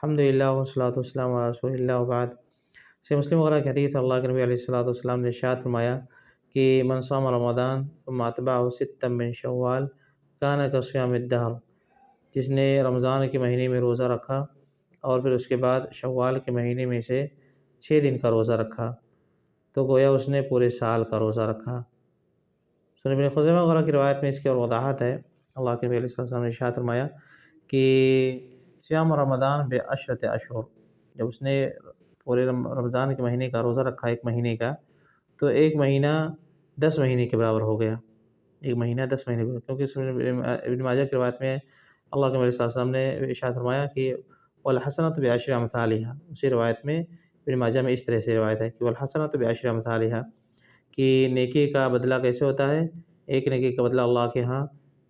الحمدللہ والصلاۃ والسلام علی رسول اللہ وبعد۔ سے مسلم وغیرہ کی حدیث اللہ کے نبی علیہ الصلوۃ والسلام نے ارشاد فرمایا کہ من صام رمضان ثم اتبعہ ستا من شوال کان کصیام الدہر، جس نے رمضان کے مہینے میں روزہ رکھا اور پھر اس کے بعد شوال کے مہینے میں سے 6 دن کا روزہ رکھا تو گویا اس نے پورے سال کا روزہ رکھا۔ سنن ابن خزیمہ وغیرہ کی روایت میں اس کی اور وضاحت ہے۔ اللہ کے نبی علیہ الصلوۃ والسلام نے ارشاد فرمایا کہ صیام رمضان بعشرۃ اشہر، جب اس نے پورے رمضان کے مہینے کا روزہ رکھا ایک مہینے کا، تو ایک مہینہ 10 مہینے کے برابر ہو گیا، ایک مہینہ 10 مہینے کے، کیونکہ سنن ابن ماجہ کی روایت میں اللہ کے نبی صلی اللہ علیہ وسلم نے ارشاد فرمایا کہ والحسنۃ بعشر امثالھا، اسی روایت میں ابن ماجہ میں اس طرح سے روایت ہے کہ والحسنۃ بعشر امثالھا، کہ نیکی کا بدلہ کیسے ہوتا ہے، ایک نیکی کا بدلہ اللہ کے ہاں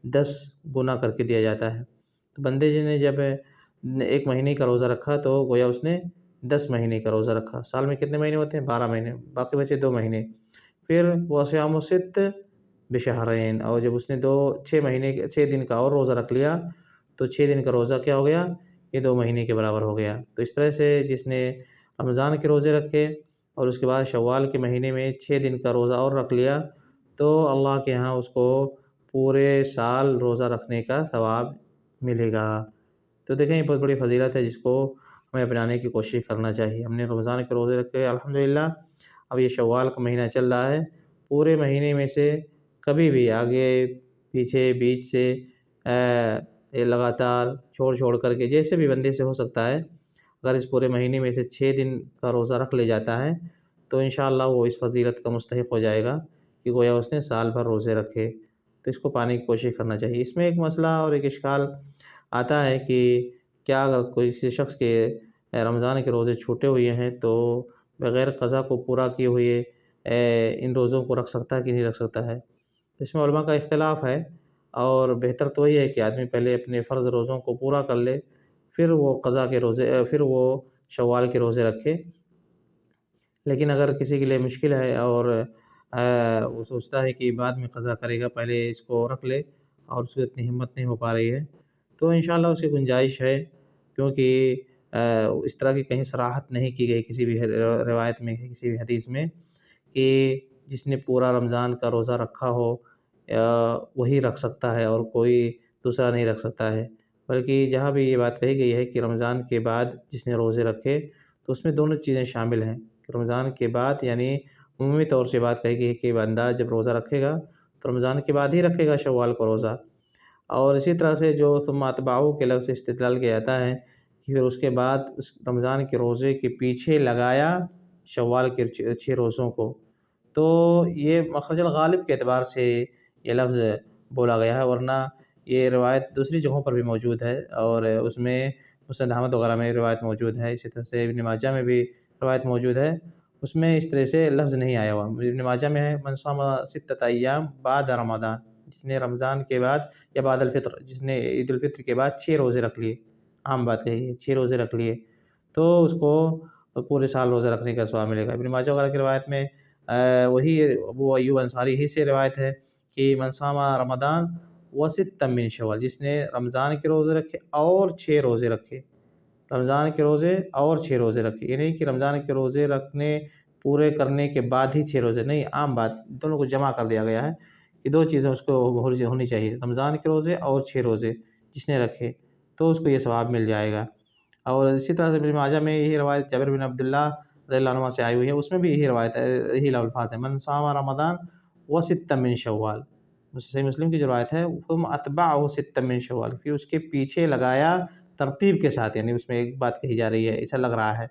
10 گنا کر کے دیا جاتا ہے۔ تو بندے جی نے جب ایک مہینے کا روزہ رکھا تو گویا اس نے 10 مہینے کا روزہ رکھا۔ سال میں کتنے مہینے ہوتے ہیں؟ 12 مہینے، باقی بچے 2 مہینے۔ پھر وصیام الست بشہرین، اور جب اس نے 6 دن کا اور روزہ رکھ لیا تو 6 دن کا روزہ کیا ہو گیا؟ یہ 2 مہینے کے برابر ہو گیا۔ تو اس طرح سے جس نے رمضان کے روزے رکھے اور اس کے بعد شوال کے مہینے میں 6 دن کا روزہ اور رکھ لیا تو اللہ کے ہاں اس کو پورے سال روزہ رکھنے کا ثواب ملے گا۔ تو دیکھیں یہ بہت بڑی فضیلت ہے جس کو ہمیں اپنانے کی کوشش کرنا چاہیے۔ ہم نے رمضان کے روزے رکھے الحمدللہ، اب یہ شوال کا مہینہ چل رہا ہے، پورے مہینے میں سے کبھی بھی آگے پیچھے بیچ سے لگاتار چھوڑ کر کے جیسے بھی بندے سے ہو سکتا ہے، اگر اس پورے مہینے میں سے 6 دن کا روزہ رکھ لے جاتا ہے تو انشاءاللہ وہ اس فضیلت کا مستحق ہو جائے گا کہ گویا اس نے سال بھر روزے رکھے۔ تو اس کو پانے کی کوشش کرنا چاہیے۔ اس میں ایک مسئلہ اور ایک اشکال آتا ہے کہ کیا اگر کوئی کسی شخص کے رمضان کے روزے چھوٹے ہوئے ہیں تو بغیر قضا کو پورا کیے ہوئے ان روزوں کو رکھ سکتا ہے کہ نہیں رکھ سکتا ہے؟ اس میں علماء کا اختلاف ہے، اور بہتر تو یہ ہے کہ آدمی پہلے اپنے فرض روزوں کو پورا کر لے، پھر وہ قضا کے روزے پھر وہ شوال کے روزے رکھے۔ لیکن اگر کسی کے لیے مشکل ہے اور وہ سوچتا ہے کہ بعد میں قضا کرے گا، پہلے اس کو رکھ لے، اور اس کو اتنی ہمت نہیں ہو پا رہی ہے، تو انشاءاللہ اس کی گنجائش ہے، کیونکہ اس طرح کی کہیں صراحت نہیں کی گئی کسی بھی روایت میں، کسی بھی حدیث میں، کہ جس نے پورا رمضان کا روزہ رکھا ہو وہی رکھ سکتا ہے اور کوئی دوسرا نہیں رکھ سکتا ہے۔ بلکہ جہاں بھی یہ بات کہی گئی ہے کہ رمضان کے بعد جس نے روزے رکھے، تو اس میں دونوں چیزیں شامل ہیں کہ رمضان کے بعد، یعنی عمومی طور سے بات کہی گئی ہے کہ بندہ جب روزہ رکھے گا تو رمضان کے بعد ہی رکھے گا شوال کا روزہ۔ اور اسی طرح سے جو ثم اتبعہ کے لفظ سے استدلال کیا جاتا ہے کہ پھر اس کے بعد اس رمضان کے روزے کے پیچھے لگایا شوال کے 6 روزوں کو، تو یہ مخرج الغالب کے اعتبار سے یہ لفظ بولا گیا ہے، ورنہ یہ روایت دوسری جگہوں پر بھی موجود ہے، اور اس میں مسند احمد وغیرہ میں روایت موجود ہے، اسی طرح سے ابن ماجہ میں بھی روایت موجود ہے، اس میں اس طرح سے لفظ نہیں آیا ہوا۔ ابن ماجہ میں ہے من صام 6 ایام بعد رمضان، جس نے رمضان کے بعد یا بعد الفطر، جس نے عید الفطر کے بعد 6 روزے رکھ لیے، عام بات ہے یہ، 6 روزے رکھ لیے تو اس کو پورے سال روزہ رکھنے کا ثواب ملے گا۔ ابن ماجہ وغیرہ کی روایت میں وہی ابو ایوب انصاری ہی سے روایت ہے کہ من صام رمضان وستا من شوال، جس نے رمضان کے روزے رکھے اور 6 روزے رکھے، رمضان کے روزے اور 6 روزے رکھے، یہ نہیں کہ رمضان کے روزے رکھنے پورے کرنے کے بعد ہی 6 روزے، نہیں، عام بات، دونوں کو جمع کر دیا گیا ہے کہ 2 چیزیں اس کو ہونی چاہیے، رمضان کے روزے اور 6 روزے جس نے رکھے تو اس کو یہ ثواب مل جائے گا۔ اور اسی طرح سے ابن ماجہ میں یہی روایت جابر بن عبداللہ رضی اللہ عنہ سے آئی ہوئی ہے، اس میں بھی یہی روایت ہے، یہی الفاظ ہے من صام رمضان وستا من شوال۔ صحیح مسلم کی جو روایت ہے ثم اتبعہ ستا من شوال، پھر اس کے پیچھے لگایا ترتیب کے ساتھ، یعنی اس میں ایک بات کہی جا رہی ہے ایسا لگ رہا ہے،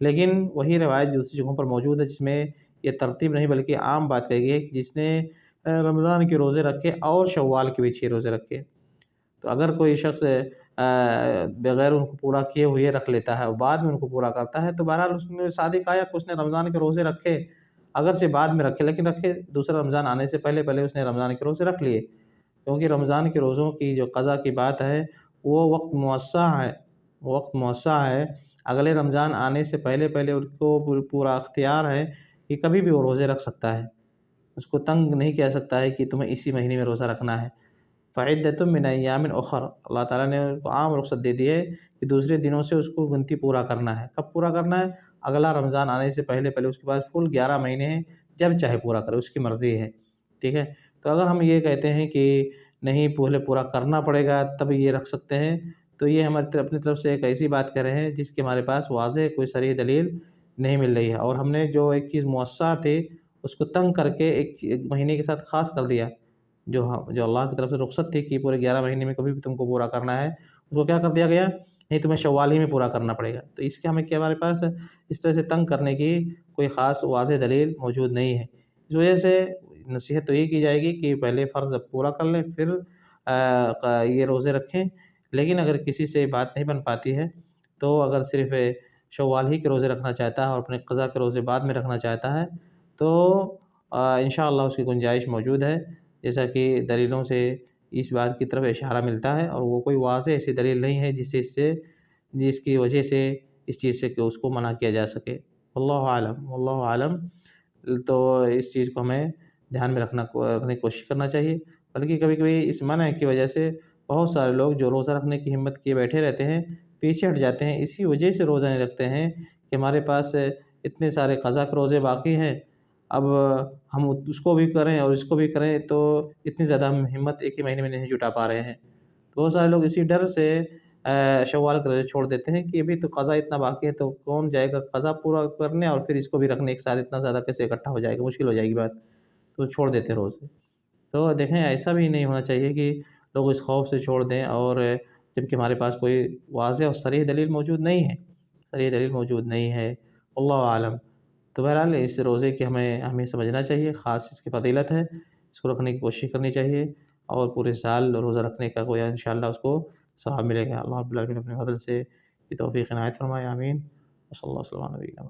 لیکن وہی روایت دوسری جگہوں پر موجود ہے جس میں یہ ترتیب نہیں بلکہ عام بات کہی گئی ہے کہ جس نے رمضان کے روزے رکھے اور شوال کے بھی 6 روزے رکھے۔ تو اگر کوئی شخص بغیر ان کو پورا کیے ہوئے رکھ لیتا ہے اور بعد میں ان کو پورا کرتا ہے تو بہرحال اس نے صادق آیا کہ اس نے رمضان کے روزے رکھے، اگرچہ بعد میں رکھے لیکن رکھے، دوسرا رمضان آنے سے پہلے اس نے رمضان کے روزے رکھ لیے، کیونکہ رمضان کے روزوں کی جو قضا کی بات ہے وہ وقت موسع ہے، اگلے رمضان آنے سے پہلے ان کو پورا اختیار ہے کہ کبھی بھی وہ روزے رکھ سکتا ہے، اس کو تنگ نہیں کہہ سکتا ہے کہ تمہیں اسی مہینے میں روزہ رکھنا ہے۔ فعدۃ من ایام اخر، اللہ تعالیٰ نے اس کو عام رخصت دے دی ہے کہ دوسرے دنوں سے اس کو گنتی پورا کرنا ہے۔ کب پورا کرنا ہے؟ اگلا رمضان آنے سے پہلے پہلے اس کے پاس فل 11 مہینے ہیں، جب چاہے پورا کرے، اس کی مرضی ہے، ٹھیک ہے۔ تو اگر ہم یہ کہتے ہیں کہ نہیں پہلے پورا کرنا پڑے گا تب یہ رکھ سکتے ہیں، تو یہ ہماری اپنی طرف سے ایک ایسی بات کر رہے ہیں جس کی ہمارے پاس واضح کوئی صریح دلیل نہیں مل رہی ہے، اور ہم نے جو ایک چیز مؤسسہ تھی اس کو تنگ کر کے ایک مہینے کے ساتھ خاص کر دیا، جو اللہ کی طرف سے رخصت تھی کہ پورے 11 مہینے میں کبھی بھی تم کو پورا کرنا ہے، اس کو کیا کر دیا گیا؟ نہیں، تمہیں شوال ہی میں پورا کرنا پڑے گا۔ تو اس کے ہمیں کیا، ہمارے پاس اس طرح سے تنگ کرنے کی کوئی خاص واضح دلیل موجود نہیں ہے۔ اس وجہ سے نصیحت تو یہ کی جائے گی کہ پہلے فرض پورا کر لیں، پھر یہ روزے رکھیں۔ لیکن اگر کسی سے بات نہیں بن پاتی ہے تو اگر صرف شوال ہی کے روزے رکھنا چاہتا ہے اور اپنے قضا کے روزے بعد میں رکھنا چاہتا ہے تو انشاءاللہ اس کی گنجائش موجود ہے، جیسا کہ دلیلوں سے اس بات کی طرف اشارہ ملتا ہے، اور وہ کوئی واضح ایسی دلیل نہیں ہے جس کی وجہ سے اس چیز سے کہ اس کو منع کیا جا سکے۔ واللہ عالم، واللہ عالم۔ تو اس چیز کو ہمیں دھیان میں رکھنے کی کوشش کرنا چاہیے، بلکہ کبھی کبھی اس منع کی وجہ سے بہت سارے لوگ جو روزہ رکھنے کی ہمت کیے بیٹھے رہتے ہیں پیچھے ہٹ جاتے ہیں، اسی وجہ سے روزہ نہیں رکھتے ہیں کہ ہمارے پاس اتنے سارے قضا کے روزے باقی ہیں، اب ہم اس کو بھی کریں اور اس کو بھی کریں تو اتنی زیادہ ہم ہمت ایک ہی مہینے میں نہیں جٹا پا رہے ہیں۔ تو بہت سارے لوگ اسی ڈر سے شوال کے روزے چھوڑ دیتے ہیں کہ ابھی تو قضا اتنا باقی ہے تو کون جائے گا قضا پورا کرنے اور پھر اس کو بھی رکھنے ایک ساتھ، اتنا زیادہ کیسے اکٹھا ہو جائے گا، مشکل ہو جائے گی بات، تو چھوڑ دیتے ہیں روزے۔ تو دیکھیں ایسا بھی نہیں ہونا چاہیے کہ لوگ اس خوف سے چھوڑ دیں، اور جبکہ ہمارے پاس کوئی واضح اور صریح دلیل موجود نہیں ہے، صریح دلیل موجود نہیں ہے، اللہ عالم۔ تو بہرحال اس روزے کی ہمیں سمجھنا چاہیے، خاص اس کی فضیلت ہے، اس کو رکھنے کی کوشش کرنی چاہیے، اور پورے سال روزہ رکھنے کا گویا انشاءاللہ اس کو ثواب ملے گا۔ اللہ رب العالمین اپنے فضل سے یہ توفیق عنایت فرمائے، آمین۔ صلی اللہ علیہ وسلم۔